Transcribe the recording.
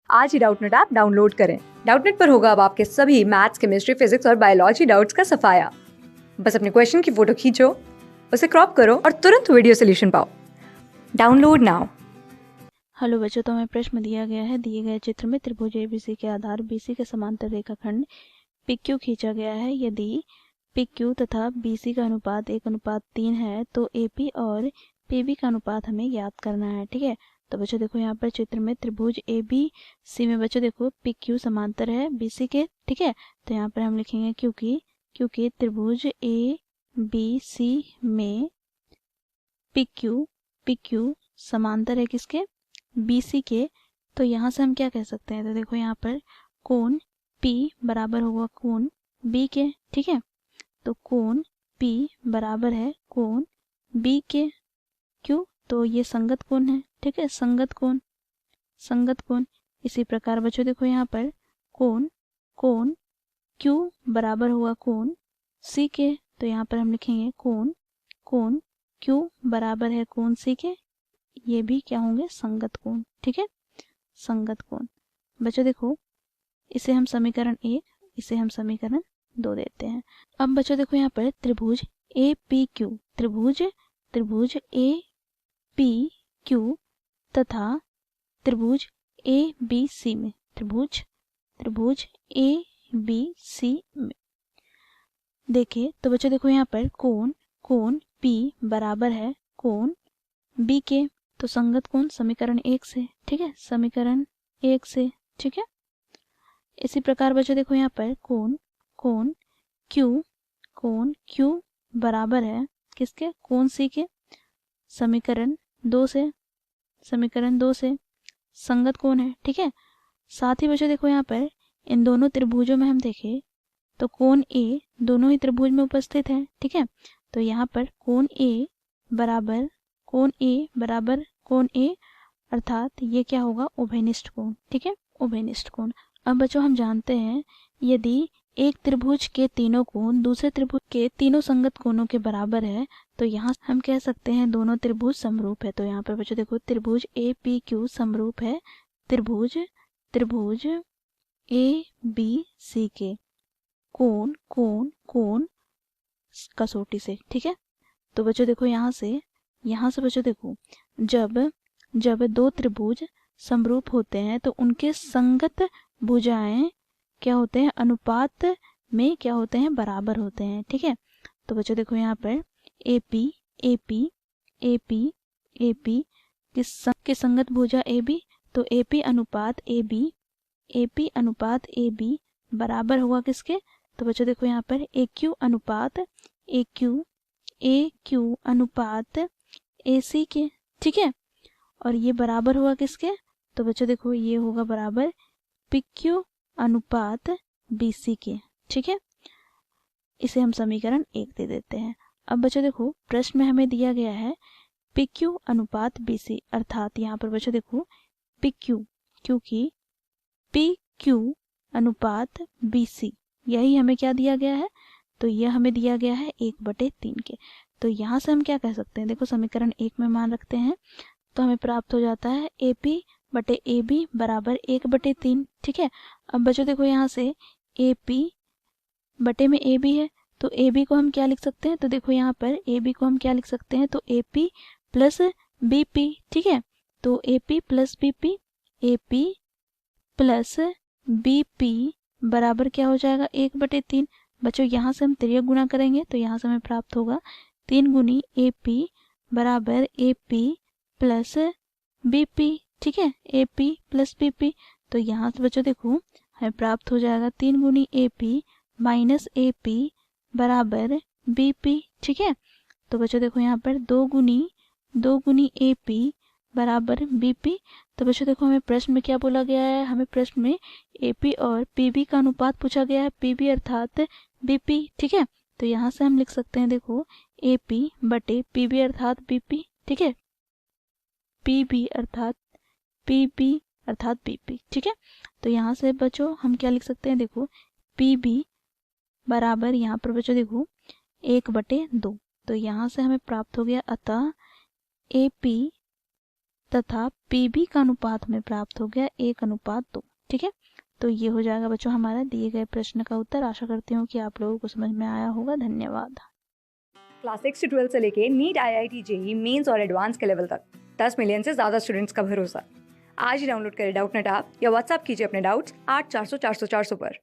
आज ही Doubtnut app download करें। Doubtnut पर होगा अब आपके सभी मैथ्स, केमिस्ट्री, फिजिक्स और बायोलॉजी डाउट्स का सफाया। बस अपने क्वेश्चन की फोटो खींचो, उसे क्रॉप करो और तुरंत वीडियो सोल्यूशन पाओ। Download now. हेलो बच्चों, तो हमें प्रश्न दिया गया है। दिए गए चित्र में त्रिभुज एबीसी के आधार बीसी के समांतर रेखाखंड PQ खींचा गया है। यदि PQ तथा BC का अनुपात 1:3 है तो AP और PB का अनुपात हमें ज्ञात करना है। ठीक है, तो बच्चों देखो यहाँ पर चित्र में त्रिभुज ABC में बच्चों देखो PQ समांतर है BC के। ठीक है, तो यहाँ पर हम लिखेंगे क्योंकि त्रिभुज ABC में PQ समांतर है किसके, BC के। तो यहाँ से हम क्या कह सकते हैं, तो देखो यहाँ पर कोण P बराबर होगा कोण B के। ठीक है, तो कोण P बराबर है कोण B के। क्यों, तो ये संगत कोण है। ठीक है, संगत कोण। इसी प्रकार बच्चों देखो यहाँ पर कोण Q बराबर होगा कोण C के। तो यहाँ पर हम लिखेंगे कोण Q बराबर है कोण C के। ये भी क्या होंगे, संगत कोण। ठीक है, संगत कोण। बच्चों देखो इसे हम समीकरण 1, इसे हम समीकरण 2 देते हैं। अब बच्चों देखो यहाँ पर त्रिभुज APQ, त्रिभुज APQ तथा त्रिभुज ABC में, त्रिभुज ABC में देखिए तो बच्चों देखो यहाँ पर कोण P बराबर है कोण B के। तो संगत कोण समीकरण 1 से। ठीक है, समीकरण 1 से। ठीक है, इसी प्रकार बच्चों देखो यहाँ पर कोण Q बराबर है किसके, कोण C के। समीकरण 2 से, संगत कोण है। ठीक है, साथ ही बच्चों देखो यहाँ पर इन दोनों त्रिभुजों में हम देखें तो कोण A दोनों ही त्रिभुज में उपस्थित है। ठीक है, तो यहाँ पर कोण A बराबर कोण A अर्थात ये क्या होगा, उभयनिष्ठ कोण। ठीक है, उभयनिष्ठ कोण। अब बच्चों हम जानते हैं यदि एक त्रिभुज के तीनों कोण दूसरे त्रिभुज के तीनों संगत कोणों के बराबर है तो यहाँ हम कह सकते हैं दोनों त्रिभुज समरूप है। तो यहाँ पर बच्चों देखो त्रिभुज APQ समरूप है त्रिभुज ABC के कोण कसौटी से। ठीक है, तो बच्चों देखो यहाँ से बच्चों देखो जब दो त्रिभुज समरूप होते हैं तो उनके संगत भुजाएं क्या होते हैं, अनुपात में क्या होते हैं, बराबर होते हैं। ठीक है, तो बच्चों देखो यहाँ पर AP किस संगत भुजा AB, तो AP अनुपात AB बराबर होगा किसके, तो बच्चों देखो यहाँ पर AQ अनुपात AC के। ठीक है, और ये बराबर हुआ किसके, तो बच्चों देखो ये होगा बराबर PQ अनुपात BC के। ठीक है, इसे हम समीकरण 1 दे देते हैं। अब बच्चों देखो प्रश्न में हमें दिया गया है PQ अनुपात BC, अर्थात यहाँ पर बच्चों देखो PQ, क्योंकि PQ अनुपात BC यही हमें क्या दिया गया है, तो यह हमें दिया गया है 1/3 के। तो यहाँ से हम क्या कह सकते हैं, देखो समीकरण 1 में मान रखते हैं तो हमें प्राप्त हो जाता है AP/AB बराबर 1/3। ठीक है, अब बच्चों देखो यहाँ से AP बटे में AB है तो AB को हम क्या लिख सकते हैं, तो देखो यहाँ पर AB को हम क्या लिख सकते हैं, तो AP प्लस BP। ठीक है, तो AP प्लस BP बराबर क्या हो जाएगा, 1/3। बच्चों यहाँ से हम तिर्यक गुणा करेंगे तो यहाँ से हमें प्राप्त होगा 3 गुनी AP बराबर AP प्लस BP। ठीक है, AP प्लस BP, तो यहाँ से बच्चों देखो हमें प्राप्त हो जाएगा 3 गुनी AP माइनस AP बराबर BP। ठीक है, तो बच्चों देखो यहाँ पर 2 गुनी AP बराबर BP। तो बच्चों देखो हमें प्रश्न में क्या बोला गया है, हमें प्रश्न में AP और PB का अनुपात पूछा गया है, PB अर्थात BP। ठीक है, तो यहाँ से हम लिख सकते हैं देखो AP बटे PB अर्थात BP। ठीक है, PB अर्थात BP। ठीक है, तो यहाँ से बच्चों हम क्या लिख सकते हैं, देखो PB बराबर यहाँ पर बच्चों देखो 1/2। तो यहाँ से हमें प्राप्त हो गया, अतः AP तथा पीबी का अनुपात में प्राप्त हो गया 1:2। ठीक है, तो ये हो जाएगा बच्चों हमारा दिए गए प्रश्न का उत्तर। आशा करती हूँ कि आप लोगों को समझ में आया होगा। धन्यवाद। क्लास 6 से 12 से लेके नीट, IIT, जेईई मेंस और एडवांस के लेवल तक 10 मिलियन से ज्यादा स्टूडेंट्स का भरोसा। आज ही डाउनलोड करें डाउटनेट ऐप या व्हाट्सएप कीजिए अपने डाउट्स 8400 400 400 पर।